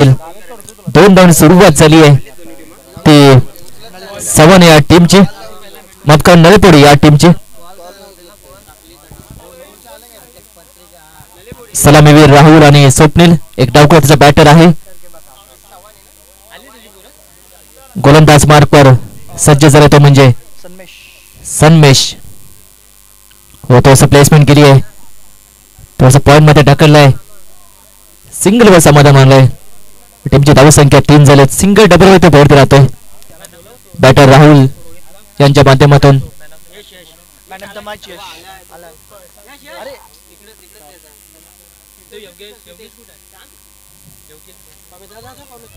लागेल. 2 धावांनी सुरुवात झाली आहे ती सवाने या टीमची, माफ करा नळेपोडी या टीमची. सलामीवीर राहुल आणि स्वप्नील एक डावखुराचा बॅटर आहे. गोलंदाज मार्कवर सज्ज झाला तो म्हणजे सन्मेश. हो थोडस प्लेसमेंट केली आहे, थोडस पॉइंट मध्ये ढकललाय. सिंगल वर समाधान मानलंय. टीमची धावसंख्या 3 झाले. सिंगल डबल वर ते बोर्ड राहतोय. बॅटर राहुल यांच्या माध्यमातून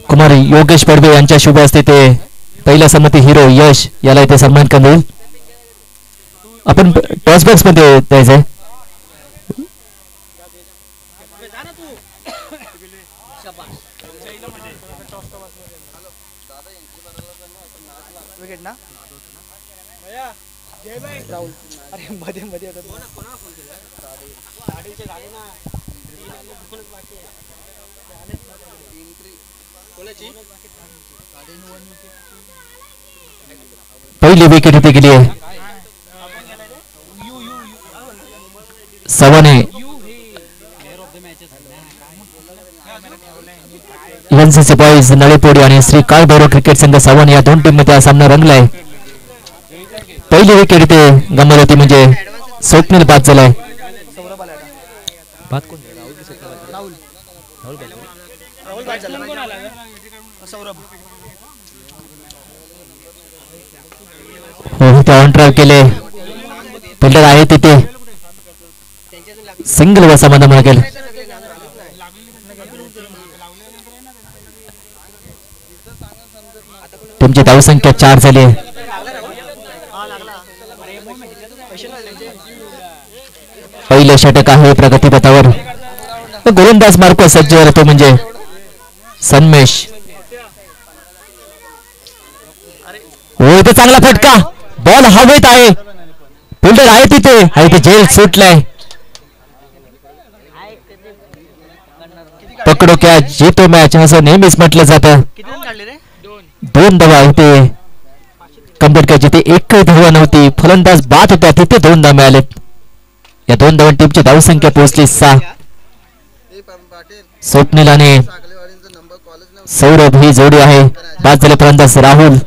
कुमार योगेश पडवे यांच्या शुभ हस्ते ते पहिल्या संमती हिरो यश याला इथे सन्मान करण्यात येईल. आपण टॉस बॉक्स मध्ये द्यायचंय. पहिली विकेट इथे गेली आहे. सवाने एनसीसी बॉईज नळेपोडी आणि श्री काळ भैरव क्रिकेट संघ सवाने या दोन टीम मध्ये हा सामना रंगलाय. पहिली विकेट इथे गमत होती म्हणजे स्वप्नील बाद झालाय. ऑन ड्राइव्ह केले. फिल्डर आहे तिथे सिंगल वर समाधान लागेल. तुमची धावसंख्या 4 झाली. पहिले षटक आहे प्रगतीपथावर. गोलंदाज मार्क सज्ज तो म्हणजे सन्मेश. हो इथे चांगला फटका. बॉल हवेत आहे. फिल्डर आहे तिथे आणि ते जेल सुटलाय. पकडो क्या जीतो मॅच असं नेहमीच म्हटलं जातं. 2 धावा इथे कंप्लीट करायची. ते एकही धावा नव्हती. फलंदाज बाद होता तिथे 2 धावा मिळालेत. या 2 धावा टीमची धावसंख्या पोहोचली 6. स्वप्नील आणि सौरभ ही जोडी आहे. बाद झाले फलंदाज राहुल.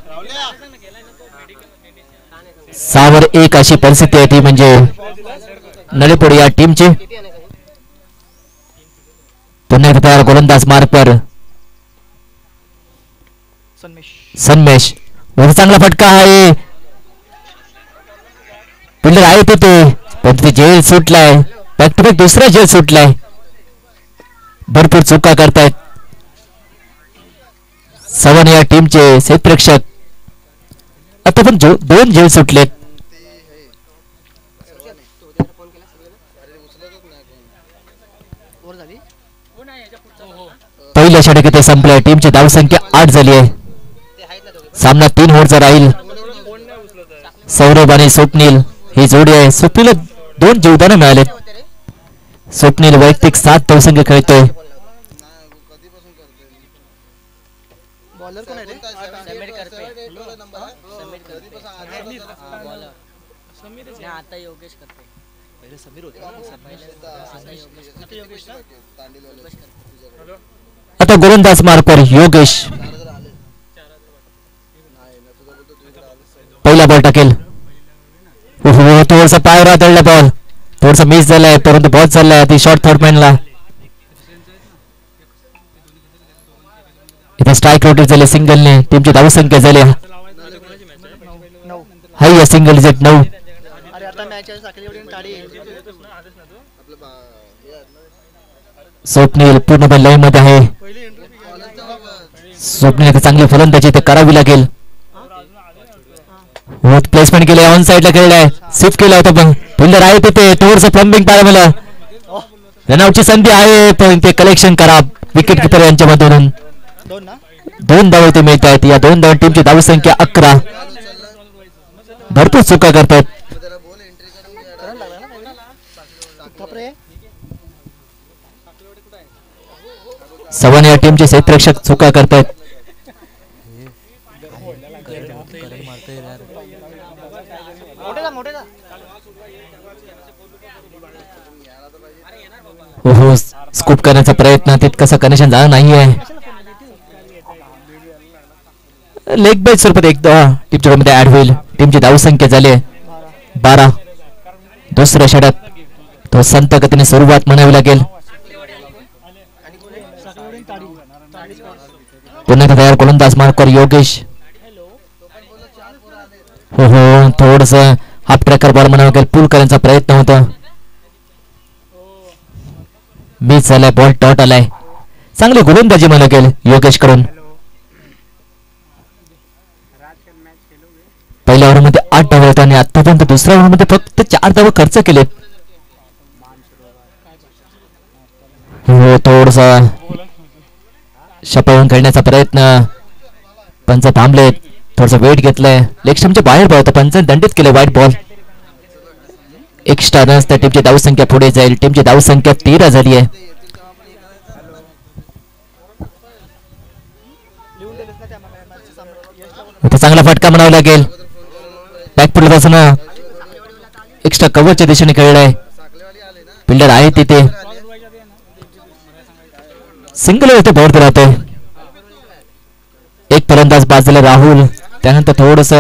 6 वर 1 अशी परिस्थिती आहे ती म्हणजे नळेपोडी या टीमची. पुन्हा एकदा तयार गोलंदाज मार्कवर सन्मेश. चांगला फटका आहे. फिल्डर आहे तिथे पण तिथे जेल सुटलाय. बॅक टू बॅक दुसरा जेल सुटलाय. भरपूर चुका करतायत सवन या टीमचे क्षेत्ररक्षक. आता पण 2 जेल सुटलेत. पहिल्या षटक इथे संपलंय. टीमची धावसंख्या 8 झाली आहे. सामना 3 ओव्हरचा राहील. सौरभ आणि स्वप्नील ही जोडी आहे. स्वप्नील 2 जीवदान मिळाले. स्वप्नील वैयक्तिक 7 धावसंख्या खेळतोय. आता गोलंदाज मार्कवर योगेश. पहिला बॉल टाकेल. थोडसा पाय राहतला बॉल थोडसा मिस झालाय परंतु बहुत चाललाय. ती शॉर्ट थर्ड मॅनला इथे स्ट्राईक रोटेट झाले. सिंगलने टीमची धावसंख्या झाली हाय या सिंगल डिजिट 9. स्वप्नील पूर्णपणे लाईन मध्ये आहे. स्वप्नील चांगली फलंदाजी ते करावी लागेल. प्लेसमेंट केले. ऑन साइडला खेळलाय. स्विफ्ट केला होता पण फिल्डर आहे तिथे. थोडंसं प्लंबिंग पाहायला मला रनआउटची संधी आहे पण ते कलेक्शन करा विकेट किपर यांच्या मधून. 2 धावा इथे मिळत आहेत. या 2 धावा टीमची धावसंख्या 11. भरपूर चुका करतात. सवन या टीमचे क्षेत्ररक्षक चुका करतायत. हो स्कूप करण्याचा प्रयत्न तितकासा कनेक्शन झाला नाहीये. लेग बाय स्वरूपात एकदा टीमच्या मध्ये ऍड होईल. टीमची धावसंख्या झाली आहे 12. दुसऱ्या षटकात तो संत गतीने सुरुवात म्हणावी लागेल. पुन्हा तयार गोलंदाज मार्कर योगेश. हो हो थोडस हाफ ट्रॅकर बॉल म्हणावं लागेल. पूल करण्याचा प्रयत्न होता. मिस झालाय. बॉल टॉट आलाय. चांगली गोलंदाजी म्हणा लागेल योगेश कडून. पहिल्या ओव्हरमध्ये 8 धावा आहेत आणि आतापर्यंत दुसऱ्या ओव्हरमध्ये फक्त 4 धावा खर्च केलेत. हो थोडसा शपावून खेळण्याचा प्रयत्न. पंच थांबलेत. थोडस वेट घेतलंय. लेग स्टंपच्या बाहेर बॉल होता. पंच दंडित केले व्हाईट बॉल. एक्स्ट्रा रन्स तर टीमची धावसंख्या पुढे जाईल. टीमची धावसंख्या 13 झाली आहे. चांगला फटका म्हणावा लागेल. बॅकफुटला असताना एक्स्ट्रा कव्हरच्या दिशेने खेळलाय. फिल्डर आहे तिथे. सिंगल इथे बोर्ड दिला होते. एक फलंदाज बाद झाला राहुल. त्यानंतर थोडस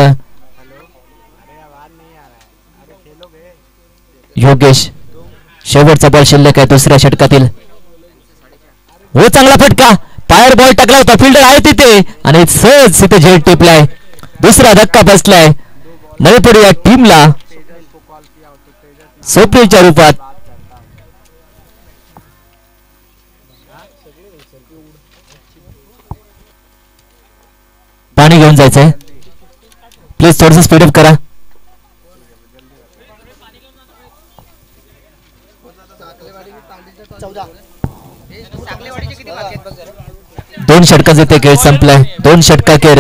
योगेश. शेवटचा बॉल शिल्लक आहे दुसऱ्या षटकातील. हो चांगला फटका. फायर बॉल टाकला होता. फिल्डर आहे तिथे आणि सहज तिथे झेल टिपलाय. दुसरा धक्का बसलाय. नळीपुरी या टीमला सोपरीच्या रूपात. पाणी घेऊन जायचंय. प्लीज थोडस स्पीडअप करा. दोन षटकाचे ते खेळ संपलाय. 2 षटका खेळ.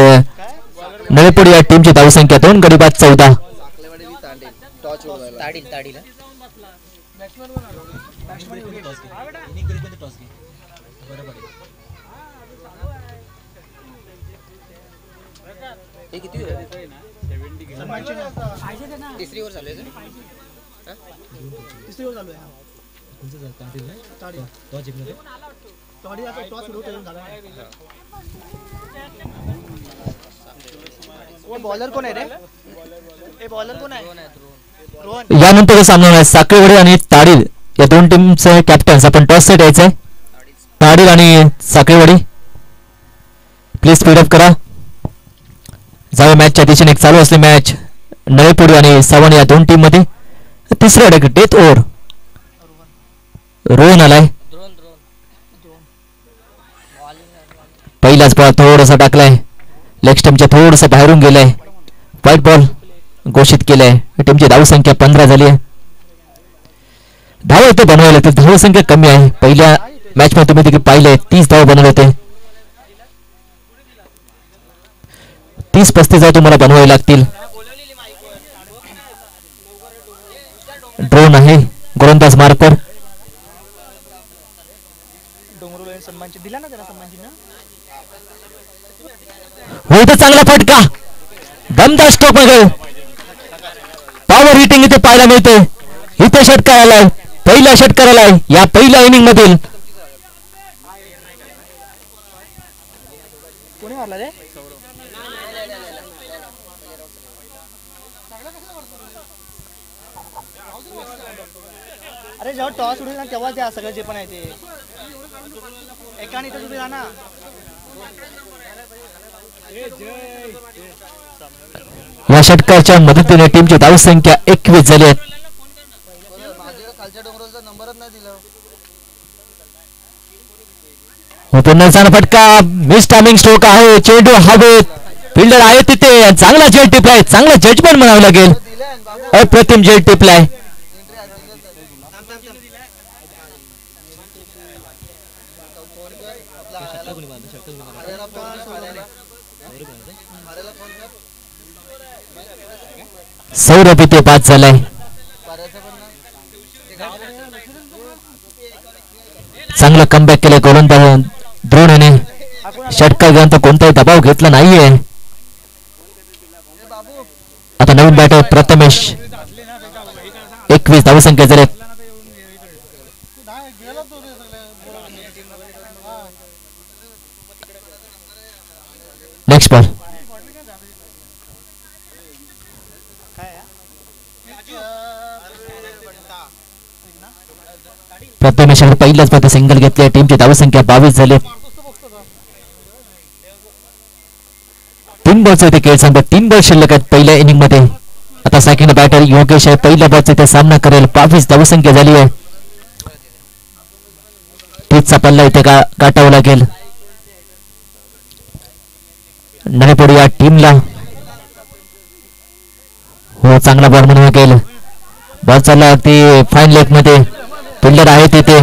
नळीपुरी या टीमची धावसंख्या 2 गडी बाद 14. बॉलर कोण आहे रे? बॉलर कोण आहे? यानंतर सामना साखळीवाडी आणि ताडील या दोन टीमचे कॅप्टन्स आपण टॉस सेट यायचंय. ताडील आणि साखळीवाडी प्लीज स्पीडअप करा. जाऊया मॅचच्या दिशेने. एक चालू असली मॅच नळीपुडी आणि सवण या दोन टीम मध्ये. तिसऱ्या डेथ ओव्हर. रोहन आलाय. पहिलाच बॉल थोडासा टाकलाय. लेग स्टंपच्या थोडस बाहेरून गेलाय. व्हाईट बॉल घोषित केलाय. टीमची धावसंख्या 15 झाली आहे. धावा इथे बनवायला तर धावसंख्या कमी आहे. पहिल्या मॅच मध्ये तुम्ही देखील पाहिले 30 धावा बनवले होते. 30-35 धावा तुम्हाला बनवावे लागतील. ड्रोन आहे गोलंदाज मार्कर. हो तर चांगला फटका. दमदार स्ट्रोक मध्ये पॉवर हिटिंग इथे पाहायला मिळते. इथे षटकार आलाय. पहिला षटकार आलाय या पहिल्या इनिंग मधील. कोणी मारला रे? अरे जेव्हा टॉस उडेल ना तेव्हा द्या सगळं जे पण आहे ते. एकाने इथं उभी राहा ना. या षटकाच्या मदतीने टीमची धावसंख्या 21 झाली आहे. पुन्हा चांगला फटका. मिस टायमिंग स्ट्रोक आहे. चेंडू हवेत. फिल्डर आहे तिथे. चांगला जेल टिपलाय. चांगला जजमेंट म्हणावं लागेल. अप्रतिम जेल टिपलाय. सौरभ इथे बाद झालाय. चांगला कमबॅक केलाय गोलंदाज द्रोणाने षटकार घेऊन तर कोणताही दबाव घेतला नाहीये. आता नवीन बॅटर प्रथमेश 21 धावसंख्या झालेत. Next ball. प्रथमेशाने पहिल्याच फक्त सिंगल घेतली. टीमची धावसंख्या 22 झाली. 3 बॉलचा इथे खेळ संपत. 3 बॉल शिल्लक आहेत पहिल्या इनिंग मध्ये. आता सेकंड बॅटर योगेश आहे. पहिल्या बॉलचा इथे सामना करेल. 22 धावसंख्या झाली आहे. तीचचा पल्ला इथे गाठावा लागेल नळेपोडी या टीमला. हो चांगला बॉल म्हणून लागेल. बॉल चालला अगदी फाईन लेग मध्ये. फिल्डर आहे तिथे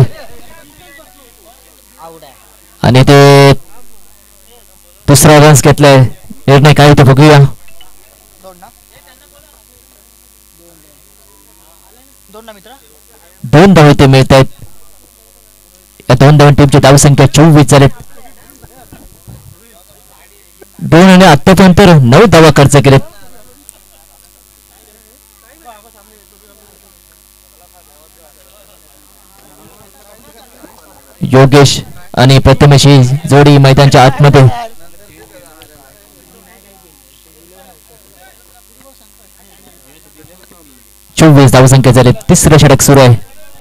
आणि ते दुसरा रन्स घेतलाय. निर्णय काय होतो बघूया. दोन धाव इथे मिळत आहेत. या 2 धावांनी टीमची धावसंख्या 24 झालेत. 2 आणि आतापर्यंत 9 धावा खर्च केलेत. योगेश आणि प्रथमेश ही जोडी मैदानाच्या आतमध्ये. चोवीस धावसंख्या झाली. तिसरं षटक सुरू आहे.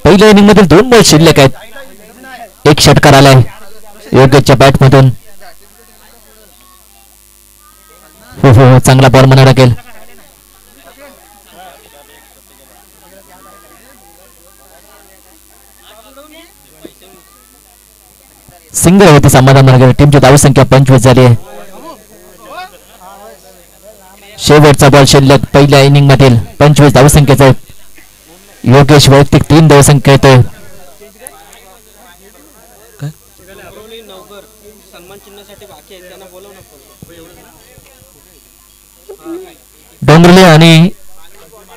पहिल्या इनिंग मधील 2 बॉल शिल्लक आहेत. एक षटकार आलाय योगेशच्या बॅट मधून. हो हो चांगला बॉल म्हणावा लागेल. सिंगल होती समाधान लागेल. टीमची धावसंख्या 25 झाली आहे. शेवटचा बॉल शिल्लक पहिल्या इनिंग मधील 25 धावसंख्येचा. योगेश वैयक्तिक 3 धावसंख्या येतोय. डोंगरले आणि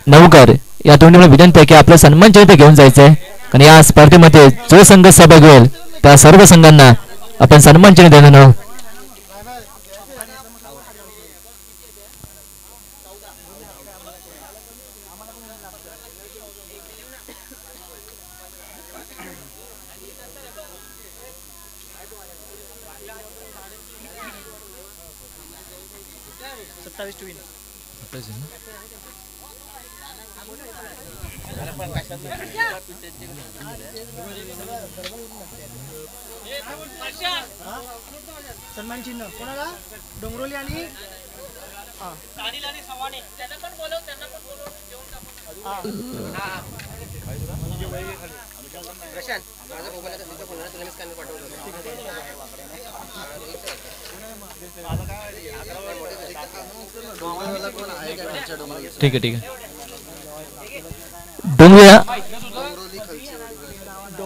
नवकर या दोन्ही विनंती आहे की आपला सन्मान चिन्ह घेऊन जायचंय. कारण या स्पर्धेमध्ये जो संघ सहभागी होईल त्या सर्व संघांना आपण सन्मान चिन्ह देणार आहोत. सन्मान चिन्ह कोणाला? डोंगरोली आणि ठीक आहे ठीक आहे. डोंगरिया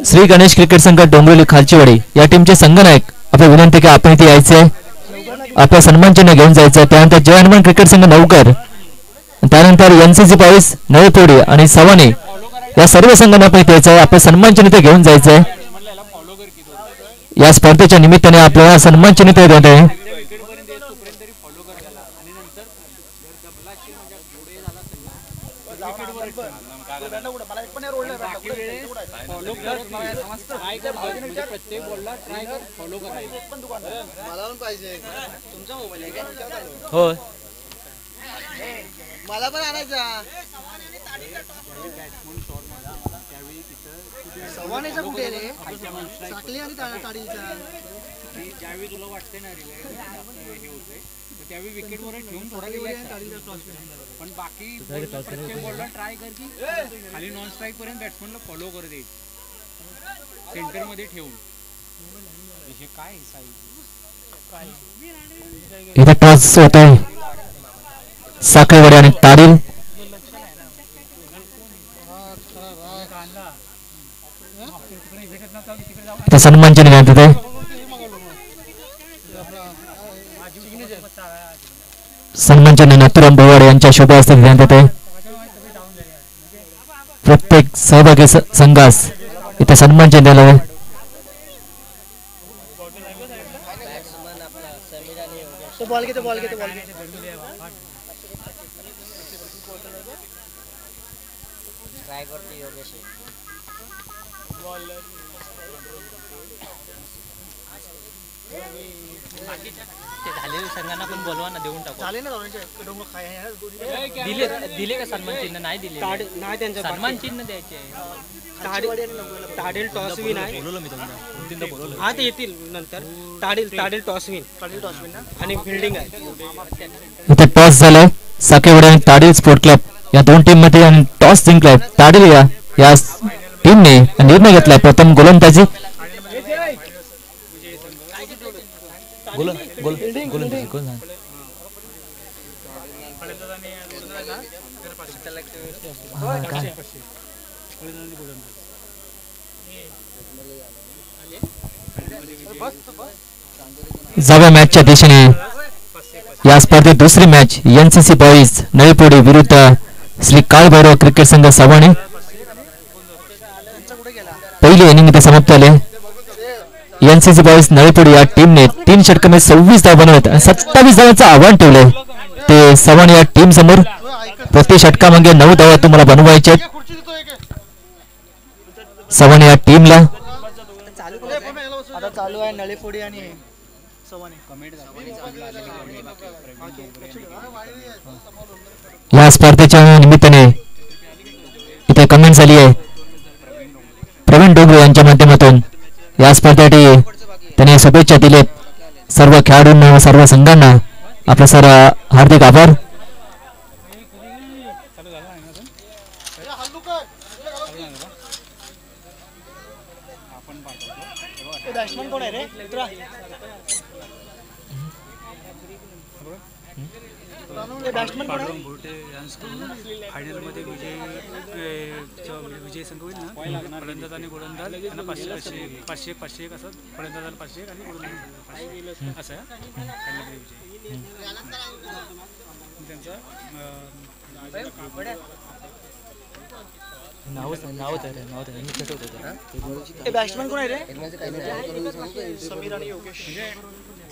श्री गणेश क्रिकेट संघ डोंगरोली खालचीवाडी या टीमचे संघनायक आपली विनंती की आपण इथे यायचंय. आपल्या सन्मान चिन्ह घेऊन जायचंय. त्यानंतर जय हनुमान क्रिकेट संघ नवकर, त्यानंतर एनसीसी बॉईज नळेपोडी आणि सवानी या सर्व संघांना आपण इथे यायचंय. आपलं सन्मान चिन्ह इथे घेऊन जायचंय. या स्पर्धेच्या निमित्ताने आपल्याला सन्मान चिन्ह इथे देत आहे. हो मला पण आणायचा. सवानेचा कुठे रे? साखली आणि ताडीचा. ज्यावेळी तुला वाटते ना हे होते त्यावेळी विकेटवर ठेवून थोडा पण बाकी प्रत्येक बॉलला ट्राय कर की खाली नॉन स्ट्राईक पर्यंत बॅट्समनला फॉलो कर दे सेंटर मध्ये ठेवून. हे काय इथे टॉस होतोय साखळीवाडी आणि तारील. इथे सन्मान चिन्ह घेण्यात येते. सन्मान चिन्ह नथुराम भोवाड यांच्या शुभ हस्ते देण्यात येते. प्रत्येक सहभागी संघास इथे सन्मान चिन्ह दिलं आहे. तो बॉल घेतो ट्राय करते योगेश झालेल्या संघांना पण बोलवा ना देऊन टाकू झाले ना दिले का सन्मान चिन्ह नाही दिले नाही त्यांचं सन्मान चिन्ह द्यायचे ताडेल टॉस विन आहे हा ते येतील नंतर ताडेल टॉस विन आणि फिल्डिंग आहे इथे टॉस झालाय साकेवाडी आणि ताडील स्पोर्ट क्लब या दोन टीम मध्ये आणि टॉस जिंकलाय ताडील या टीमने निर्णय घेतलाय प्रथम गोलंदाजी जाव्या मॅचच्या दिशेने या स्पर्धेत दुसरी मॅच एनसीसी बॉईज नळीपोडी विरुद्ध श्री काळभैरव क्रिकेट संघ सवाणी पहिली इनिंग इथे समाप्त झाले एनसीसी बॉईज नळीपोडी या टीमने 3 षटकांमध्ये 26 धावा बनवत 27 धावांचं आव्हान ठेवले ते सवाणी या टीम समोर प्रति षटकामागे 9 धावा तुम्हाला बनवायचे सवाणी या टीमला आता चालू आहे नळीपोडी आणि या स्पर्धेच्या निमित्ताने इथे कमेंट झाली आहे प्रवीण डोंगरे यांच्या माध्यमातून या स्पर्धेसाठी त्यांनी शुभेच्छा दिलेत सर्व खेळाडूंना व सर्व संघांना आपले सर्व हार्दिक आभार फायनल मध्ये विजय संघ होईल ना फलंदाज आणि गोलंदाज त्यांना 500 असं फलंदाज 500 आणि गोलंदाज असं त्यांचा बॅट्समॅन कोण आहे रे समीर आणि योगेश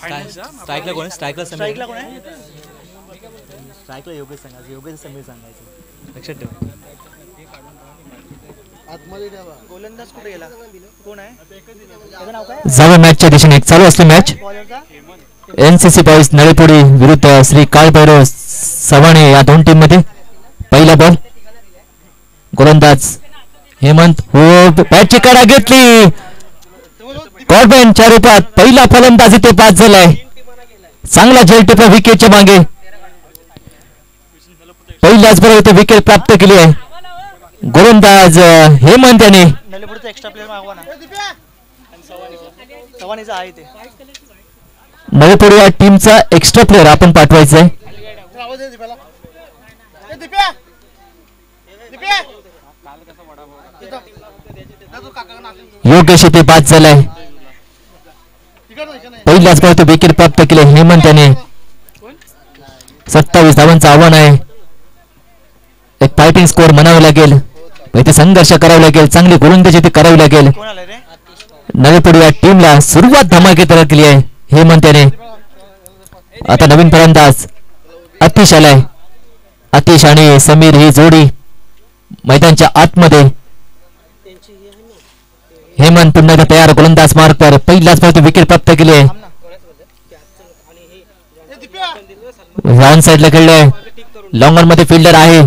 स्ट्राईकला कोण आहे स्ट्राईकला कोण आहे स्ट्राईकला योगेश सांगायचं योगेश समीर सांगायचं लक्षात ठेवा गोलंदाज कुठे गेला कोण आहे त्याचं नाव काय जावा मॅचच्या दिशेने एक चालू असली मॅच एनसीसी बॉईज नळीपोडी विरुद्ध श्री काळभैरव सवाणे या दोन टीम मध्ये पहिला बॉल गोलंदाज हेमंत हो बॅटची कडा घेतली कॉर्बेनच्या रूपात पहिला फलंदाज इथे बाद झालाय चांगला झेल टिपला विकेटच्या मागे पहिल्याच बरोबर इथे विकेट प्राप्त केली आहे गोलंदाज हेमंत याने एक्स्ट्रा प्लेयर मागवा ना सवानीचा आहे ते नळीपोडी या टीमचा एक्स्ट्रा प्लेयर आपण पाठवायचा आहे योगेश इथे बाद झालाय पहिल्याच बॉल तो विकेट प्राप्त केले हेमंत याने 27 धावांचं आव्हान आहे एक फायटिंग स्कोर म्हणावं लागेल इथे संघर्ष करावा लागेल चांगली गोलंदाजी इथे करावी लागेल नळीपोडी या टीमला सुरुवात धमाकेदार केली आहे हेमंत याने आता नवीन फलंदाज अतिश आलाय अतिश आणि समीर ही जोडी मैदानच्या आतमध्ये हेमंत पुन्हा तयार गोलंदाज मार्कवर पहिलाच बॉल विकेट प्राप्त केली आहे ऑन साइडला खेळलाय लॉंग ऑन मध्ये फिल्डर आहे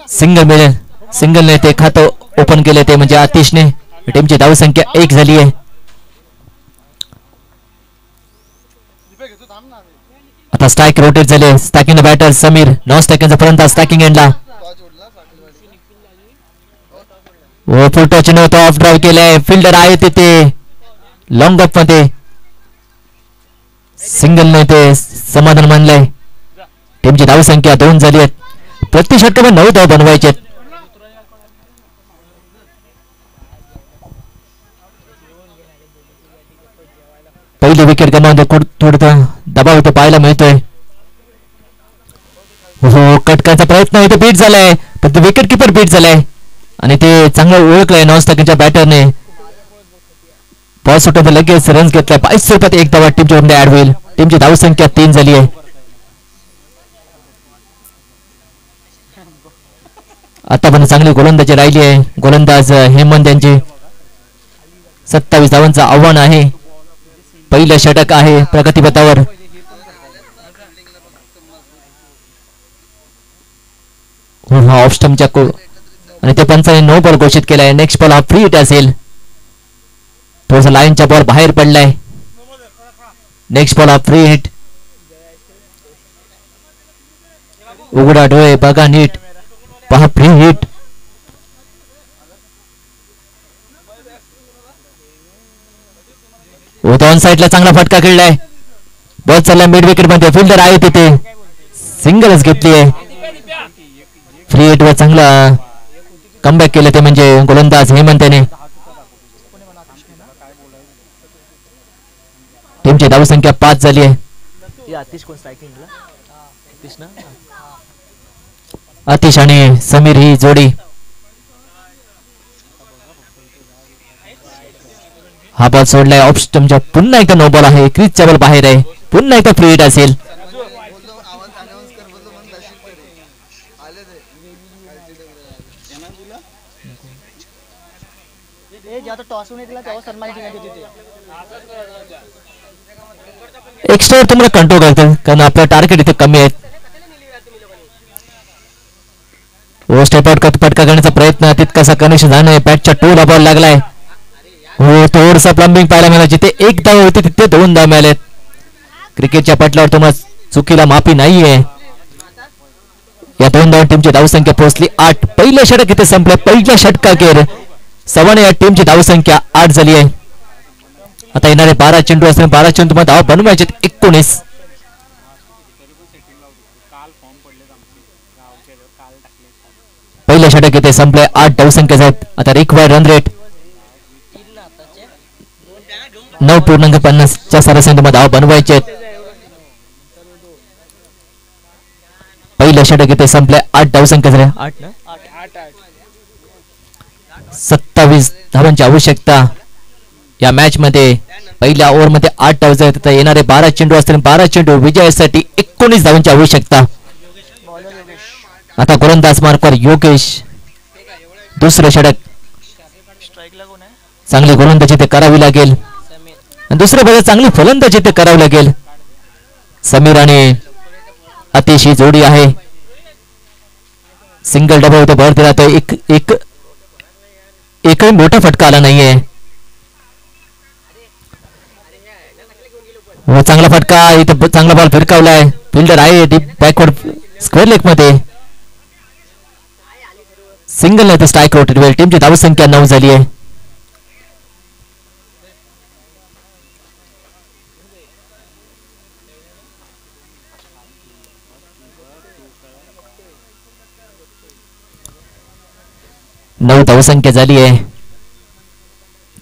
सिंगलने ते खातं ओपन केले ते म्हणजे आतिशने टीमची धावसंख्या 1 झाली आहे आता स्ट्राइक रोटेट झाले स्टॅकिंग बॅटर समीर 9 सेकंडचा फलंदाज स्टॅकिंग एंडला फुल टच नव्हतं ऑफ ड्राइव्ह केलाय फिल्डर आहे तिथे लॉंग ऑफ मध्ये सिंगलने ते समाधान मानलंय टीमची धावसंख्या 2 झाली आहे प्रति षटकामध्ये 9 धावा बनवायचे पहिली विकेट गमावून थोडं दबाव इथे पाहायला मिळतोय हो कटकाचा प्रयत्न इथे बीट झालाय पण विकेट किपर बीट झालाय आणि ते चांगलं ओळखलंय नॉनस्टॉकिंगच्या बॅटरने. बॉल सुटत लगेच रन्स घेतलाय. 22 रुपयात एक धावा टीमच्या मध्ये ऍड होईल. टीमची धावसंख्या 3 झाली आहे. आता पण चांगली गोलंदाजी राहिली आहे. गोलंदाज हेमंत यांची 27 धावांचं आव्हान आहे. पहिलं षटक आहे प्रगतीपथावर. ऑफ स्टंपच्या आणि ते पंचाने नो बॉल घोषित केलाय. नेक्स्ट बॉल हा फ्री हिट असेल. थोडासा लाईनच्या बॉल बाहेर पडलाय. नेक्स्ट बॉल हा फ्री हिट. उघडा डोळे बघा नीट पहा फ्री हिट. ऑन साइडला चांगला फटका खेळलाय. बॉल चालला मिड विकेट मध्ये. फिल्डर आहे तिथे. सिंगलच घेतली आहे. फ्री हिट वर चांगला कमबॅक केलं ते म्हणजे गोलंदाज हेमंत याने. टीमची धावसंख्या 5 झाली आहे. आतिश आणि समीर ही जोडी. हा बॉल सोडलाय ऑफ स्टंपच्या. पुन्हा एकदा नो बॉल आहे. क्रीजच्या बॉल बाहेर आहे. पुन्हा एकदा फ्री हिट असेल. एक्स्ट्रा तुम्हाला कंट्रोल करतो कारण आपलं टार्गेट इथे कमी आहे. स्टेप आउट पटका करण्याचा प्रयत्न तितकासा कनेक्शन झाला नाही. बॅटच्या टोला बॉल लागलाय. हो थोडसा प्लंबिंग पाहायला मिळाला. जिथे एक धाव होती तिथे 2 धाव मिळालेत. क्रिकेटच्या पटलावर तुम्हाला चुकीला माफी नाहीये. या 2 धाव टीमची धावसंख्या पोहोचली 8. पहिलं षटक इथे संपलं. पहिल्या षटकाखेर सवाने या टीमची धावसंख्या 8 झाली आहे. आता येणारे 12 चेंडू असतील. 12 चेंडू मध्ये धाव बनवायचे 19. पहिलं षटक इथे संपलंय. 8 धावसंख्या आहेत. आता रिक्वायर्ड रन रेट 9.50 च्या सरासरीमध्ये धाव बनवायचे. पहिलं षटक इथे संपलंय. 8 धावसंख्या झाल्या. 27 धावांची आवश्यकता या मॅच मध्ये. पहिल्या ओव्हर मध्ये 8 धावा आहेत. येणारे 12 चेंडू असतील. 12 चेंडू विजयासाठी 19 धावांची आवश्यकता. आता गोलंदाज मार्कवर योगेश. दुसरं षटक. चांगली गोलंदाजी ते करावी लागेल आणि दुसऱ्या बाजूला चांगली फलंदाजी ते करावी लागेल. समीर आणि आतिश ही जोडी आहे. सिंगल डबल होते भर दिला. तो एकही मोठा फटका आला नाहीये. चांगला फटका इथे. चांगला बॉल फिरकावलाय. फिल्डर आहे डीप बॅकवर्ड स्क्वेअर लेग मध्ये. सिंगल नाही तर स्ट्राईक रोटेट होईल. टीमची धावसंख्या 9 झाली आहे. धावसंख्या झाली आहे.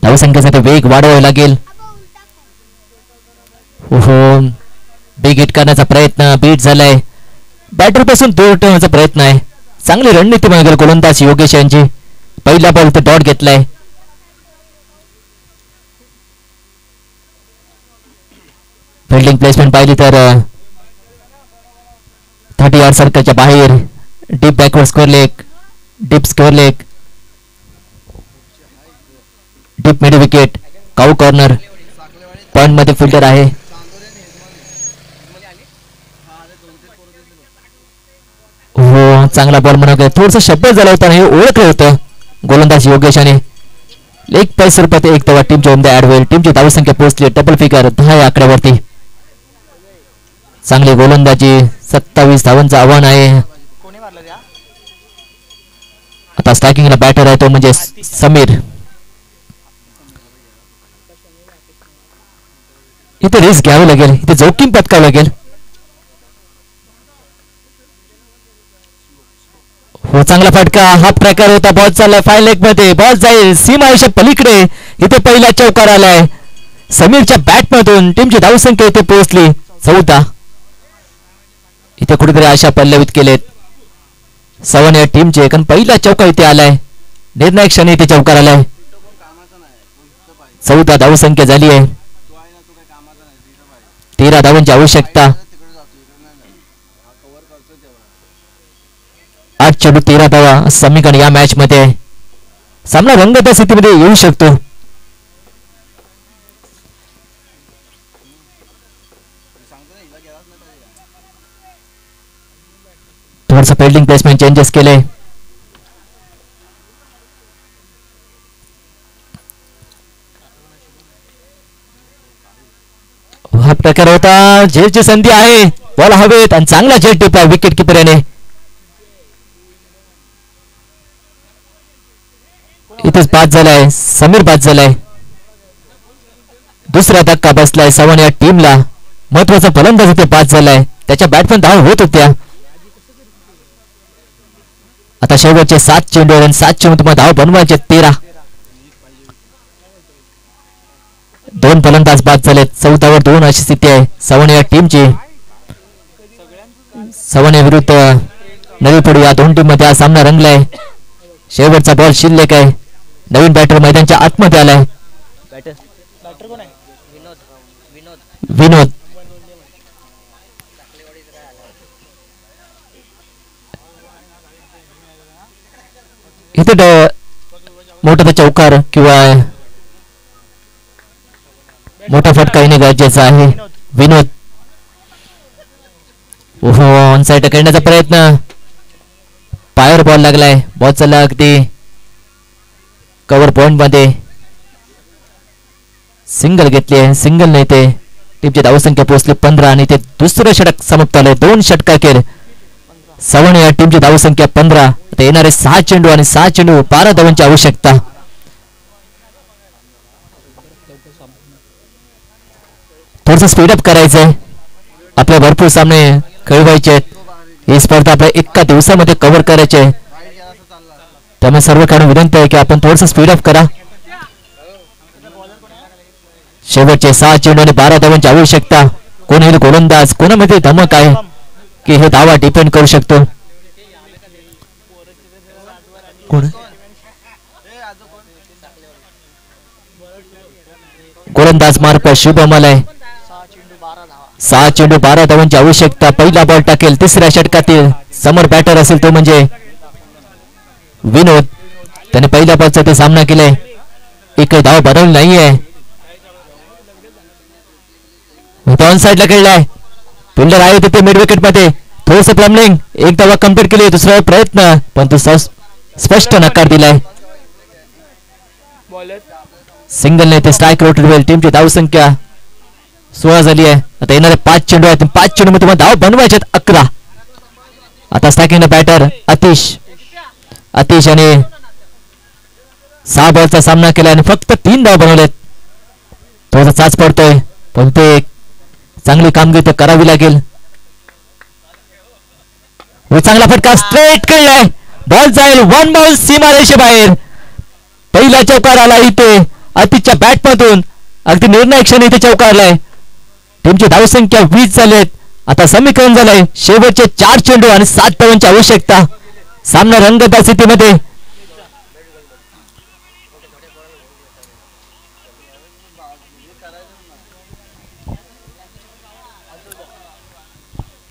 धावसंख्येसाठी वेग वाढवावा लागेल. बिग हिट करण्याचा प्रयत्न. बीट झालाय. बॅटर पासून दूर ठेवण्याचा प्रयत्न आहे. चांगली रणनीती मागेल गोलंदाज योगेश यांची. पहिला बॉल ते डॉट घेतलाय. फिल्डिंग प्लेसमेंट पाहिली तर 30 यार्ड सर्कलच्या बाहेर. Deep backward square leg. Deep square leg. Deep mid wicket. Cow corner. Point मध्ये फिल्डर आहे. हो चांगला बॉल म्हणा. थोडस शब्द झाला होता. हे ओळखलं होतं गोलंदाज योगेशाने. लेग पैस रुपयात एक धावा टीमच्या मध्ये ऍड होईल. टीमची धावसंख्या पोहोचली डबल फिगर 10 या आकड्यावरती. चांगली गोलंदाजी. 27 धावांचं आव्हान आहे. आता स्ट्रायकिंगला बॅटर आहे तो म्हणजे समीर. इथे रिस्क घ्यावी लागेल. इथे जोखीम पत्कावं लागेल. हो चांगला फटका. हाफ ट्रॅकर होता. बॉल चाललाय 5 लेग मध्ये. बॉल जाईल सीमा आयुष्य पलीकडे. इथे पहिला चौकार आलाय समीरच्या बॅट मधून. टीमची धावसंख्या इथे पोहोचली 14. इथे कुठेतरी आशा पल्लवित केलेत सवन या टीमचे. कारण पहिला चौका इथे आलाय. निर्णायक क्षणी ते चौकार आलाय. 14 धावसंख्या झाली आहे. 13 धावांची आवश्यकता. 8 चेंडू 13 धावा समीकरण या मॅच मध्ये. सामना रंगत स्थितीमध्ये येऊ शकतो. थोडंसं फिल्डिंग प्लेसमेंट चेंजेस केले. हा प्रकार होता. झेलची संधी आहे. बॉल हवेत आणि चांगला झेल टिपला विकेट किपर याने. इथेच बाद झालाय. समीर बाद झालाय. दुसरा धक्का बसलाय सवन या टीमला. महत्वाचा फलंदाज इथे बाद झालाय. त्याच्या बॅट पण धाव होत होत्या. आता शेवटचे 7 चेंडू आणि 7 चेंडू तुम्हाला धाव बनवायचे 13. 2 फलंदाज बाद झाले. 14 वर 2 अशी स्थिती आहे सवन या टीमची. सवन विरुद्ध नवीपडू या दोन टीम मध्ये हा सामना रंगलाय. शेवटचा बॉल शिल्लक आहे. नवीन बॅटर मैदानाच्या आतमध्ये आलाय. विनोद इथे मोठा चौकार किंवा मोठा फटका येणे गरजेचा आहे. विनोद ओहो ऑन साइड करण्याचा प्रयत्न. पायावर बॉल लागलाय. बॉल चालला अगदी कव्हर पॉइंट मध्ये. सिंगल घेतली आहे. सिंगल नाही ते टीमची धावसंख्या पोहोचली 15 आणि ते दुसरं षटक समाप्त झालंय. 2 षटकाखेर सवण या टीमची धावसंख्या 15. आता येणारे 6 चेंडू आणि 6 चेंडू 12 धावांची आवश्यकता. थोडस स्पीडअप करायचंय. आपल्या भरपूर सामने खेळवायचे आहेत. ही स्पर्धा आपल्या एका दिवसामध्ये कव्हर करायचे. त्यामुळे सर्व खेळाडू विनंती आहे की आपण थोडस स्पीडअप करा. शेवटचे 6 चेंडू आणि 12 धावांची आवश्यकता. कोण येईल गोलंदाज, कोणामध्ये धमक आहे की हे धावा डिपेंड करू शकतो. कोण गोलंदाज मार्क शुभम आलाय. 6 चेंडू 12 धावांची आवश्यकता. पहिला बॉल टाकेल तिसऱ्या षटकातील. समोर बॅटर असेल तो म्हणजे विनोद. त्याने पहिल्या बॉलचा ते सामना केलाय. एक धाव बनवली नाहीये. ऑन साइडला खेळलाय. फिल्डर आहे तिथे मिड विकेट मध्ये. थोडस प्लमलिंग. एक धावा कंप्लीट केली. दुसरा प्रयत्न पण तो स्पष्ट नकार दिलाय. सिंगल नाही ते स्ट्राईक रोटेट होईल. टीमची धावसंख्या 16 झाली आहे. आता येणारे 5 चेंडू आहेत. 5 चेंडू मध्ये तुम्हाला धाव बनवायचे 11. आता स्ट्रायकिंग बॅटर अतिश आणि 6 बॉलचा सामना केला आणि फक्त 3 धाव बनवलेत. थोडासा चाच पडतोय पण ते चांगली कामगिरी तर करावी लागेल. चांगला फटका स्ट्रेट खेळलाय. बॉल जाईल 1 बॉल सीमारेषे बाहेर. पहिला चौकार आला इथे अतिशच्या बॅट मधून. अगदी निर्णायक क्षणी इथे चौकारलाय. टीमची धावसंख्या 20 झालेत. आता समीकरण झालंय. शेवटचे 4 चेंडू आणि 7 धावांची आवश्यकता. सामना रंगत स्थितीमध्ये.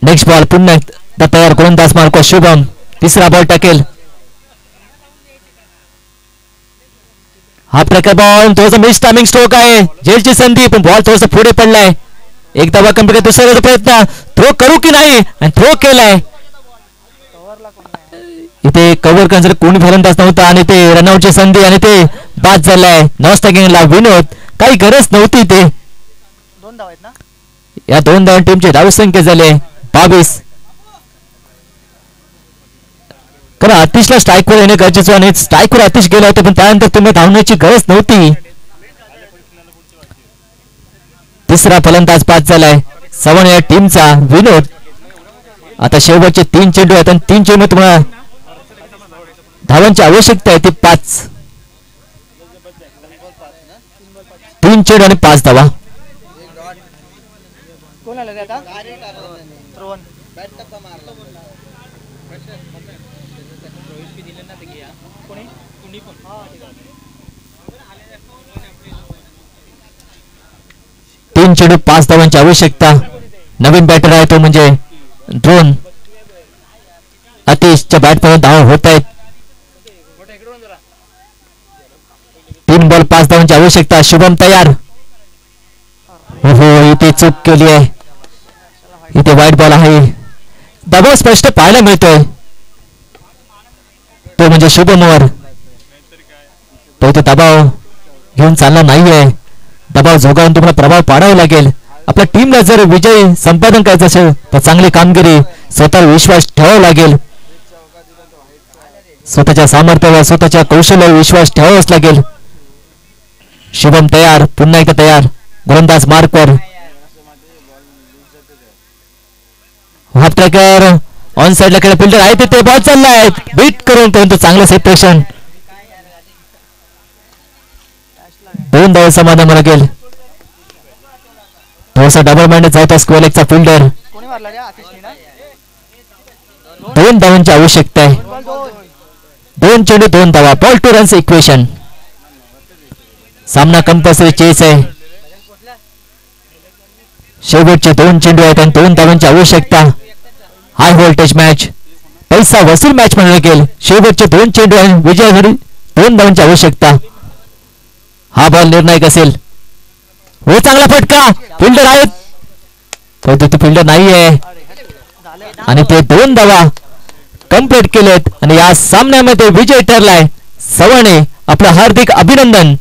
नेक्स्ट बॉल पुन्हा तयार गोलंदाज मार्को शुभम. तिसरा बॉल टाकेल. हा प्रकार बॉल थोडासा मिस टायमिंग स्ट्रोक आहे. झेलची संधी पण बॉल थोडासा पुढे पडलाय. एक धावा कंप्लीट. दुसरा प्रयत्न. थ्रो करू की नाही आणि थ्रो केलाय. इथे कव्हर करण्यासाठी कोणी फलंदाज नव्हता आणि ते रनआउटची संधी आणि ते बाद झालाय. नॉस्टॅगिंगला विनोद. काही गरज नव्हती ते. 2 धावा आहेत ना. या 2 धावा टीमची धावसंख्या झाले 22. कारण अतिशला स्ट्राईकवर येणे गरजेचं आणि स्ट्राईकवर अतिश गेले होते पण त्यानंतर तुम्ही धावण्याची गरज नव्हती. तिसरा फलंदाज बाद झालाय सवण या टीमचा विनोद. आता शेवटचे 3 चेंडू आहेत आणि 3 चेंडू तुम्हाला धावांची आवश्यकता आहे ती 5. 3 चेंडू आणि 5 धावा. कोणाला आता रोहन तीन चेंडू 5 धावांची आवश्यकता. नवीन बॅटर आहे तो म्हणजे ड्रोन. अतिशच्या बॅटमधून धावा होत आहेत. 3 बॉल 5 धावांची आवश्यकता. शुभम तयार. हो इथे चूक केली आहे. इथे वाईट बॉल आहे. दबाव स्पष्ट पाहायला मिळतोय तो म्हणजे शुभमवर. तो इथे दबाव घेऊन चालला नाहीये. दबाव झोगावून तुम्हाला प्रभाव पाडावा लागेल. आपल्या टीमला जर विजय संपादन करायचं असेल तर चांगली कामगिरी, स्वतःवर विश्वास ठेवावा लागेल. स्वतःच्या सामर्थ्यावर, स्वतःच्या कौशल्यावर विश्वास ठेवावाच लागेल. शुभम तयार. पुन्हा एकदा तयार. गोलंदाज मार्कवर. हाफ ट्रॅकर ऑन साइडला खेळ. फिल्डर आहे तिथे. बॉल चाललाय बीट करून परंतु चांगलं सेपरेशन. 2 धावा समाधान लागेल. थोडासा डबल माइंड जायचा स्क्वेअर लेगचा फिल्डर. 2 धावांची आवश्यकता आहे. 2 चेंडू 2 धावा. Ball two runs equation. सामना कंपल्सरी चेस आहे. शेवटचे 2 चेंडू आहेत आणि 2 धावांची आवश्यकता. हाय व्होल्टेज मॅच, पैसा वसूल मॅच म्हणलं गेल. शेवटचे 2 चेंडू आणि विजयासाठी 2 धावांची आवश्यकता. हा बॉल निर्णायक असेल. हो चांगला फटका. फिल्डर आहेत परंतु फिल्डर नाही आहे आणि ते 2 धावा कंप्लीट केलेत आणि या सामन्यामध्ये विजय ठरलाय. सवणे आपलं हार्दिक अभिनंदन.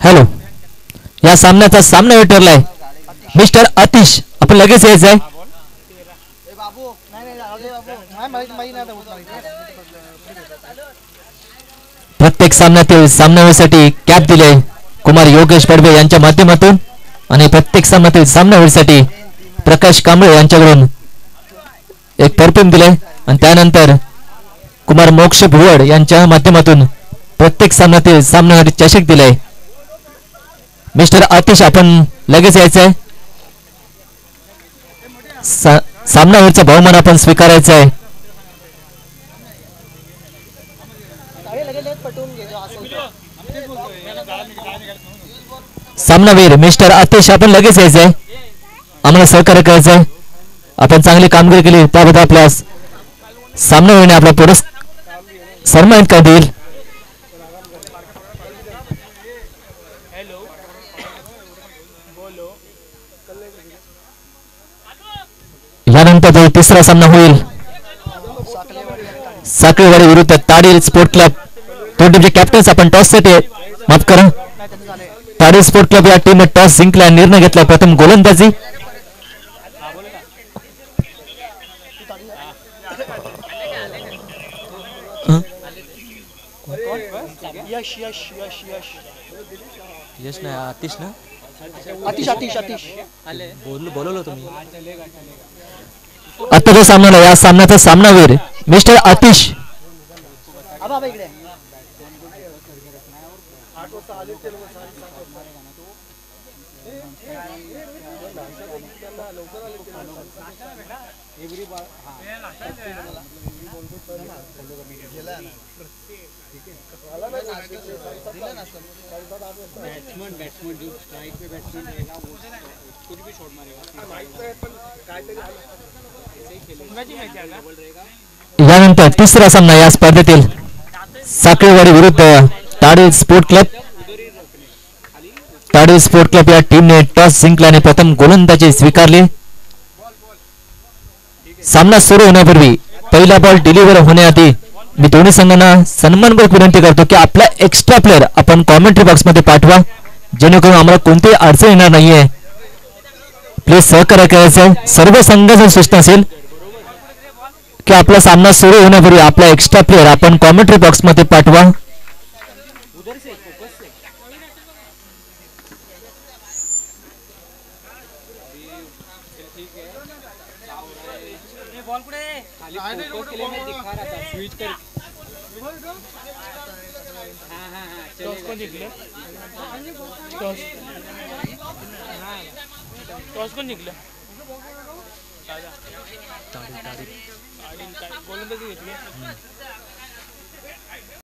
हॅलो, या सामन्याचा सामना ठरलाय. मिस्टर अतिश आपण लगेच यायचंय. प्रत्येक सामन्यातील सामन्यासाठी कॅप दिले कुमार योगेश पडवे यांच्या माध्यमातून आणि प्रत्येक सामन्यातील सामन्यासाठी प्रकाश कांबळे यांच्याकडून एक परफ्यूम दिले आणि त्यानंतर कुमार मोक्ष भुवड यांच्या माध्यमातून प्रत्येक सामन्यातील सामन्यासाठी चषक दिले. मिस्टर आतिश आपण लगेच यायचंय. सामनावरचा बहुमान आपण स्वीकारायचा आहे. सामनावीर मिस्टर आतिश आपण लगेच यायचंय. आम्हाला सहकार्य करायचंय. आपण चांगली कामगिरी केली त्याबद्दल आपल्या सामनावीरने आपला पुरस्कार सन्मानित कर देईल. यानंतर जो तिसरा सामना होईल साखळीवाडी विरुद्ध ताडील स्पोर्ट क्लब. दोन टीमचे कॅप्टन्स आपण टॉस साठी माफ करा. ताडील स्पोर्ट क्लब या टीमने टॉस जिंकला, निर्णय घेतला प्रथम गोलंदाजी. यश नाही आतिश ना. आतिश बोलवलं तुम्ही. आत्ताचा सामना या सामन्याचा सामनावीर मिस्टर आतिश. यानंतर तिसरा सामना या स्पर्धेतील साखळीवाडी विरुद्ध ताडील स्पोर्ट क्लब. ताडील स्पोर्ट क्लब या टीमने टॉस जिंकल्याने प्रथम गोलंदाजी स्वीकारली. सामना सुरू होण्यापूर्वी पहिला बॉल डिलिव्हर होण्याआधी मी दोन्ही संघांना सन्मानपूर्वक विनंती करतो की आपला एक्स्ट्रा प्लेअर आपण कॉमेंट्री बॉक्स मध्ये पाठवा जेणेकरून आम्हाला कोणतीही अडचण येणार नाहीये. प्लीज सहकार्य करायचं. सर्व संघाची सूचना असेल की आपला सामना सुरू होण्यापूर्वी आपला एक्स्ट्रा प्लेअर आपण कॉमेंट्री बॉक्स मध्ये पाठवा. बॉल कुठे खाली फोकस के लिए मैं दिखा रहा था स्विच कर हाँ हाँ हाँ टॉस कौन जिंकले टॉस कोण जिंकलं ताडी ताडी गोलंदाजी घेतली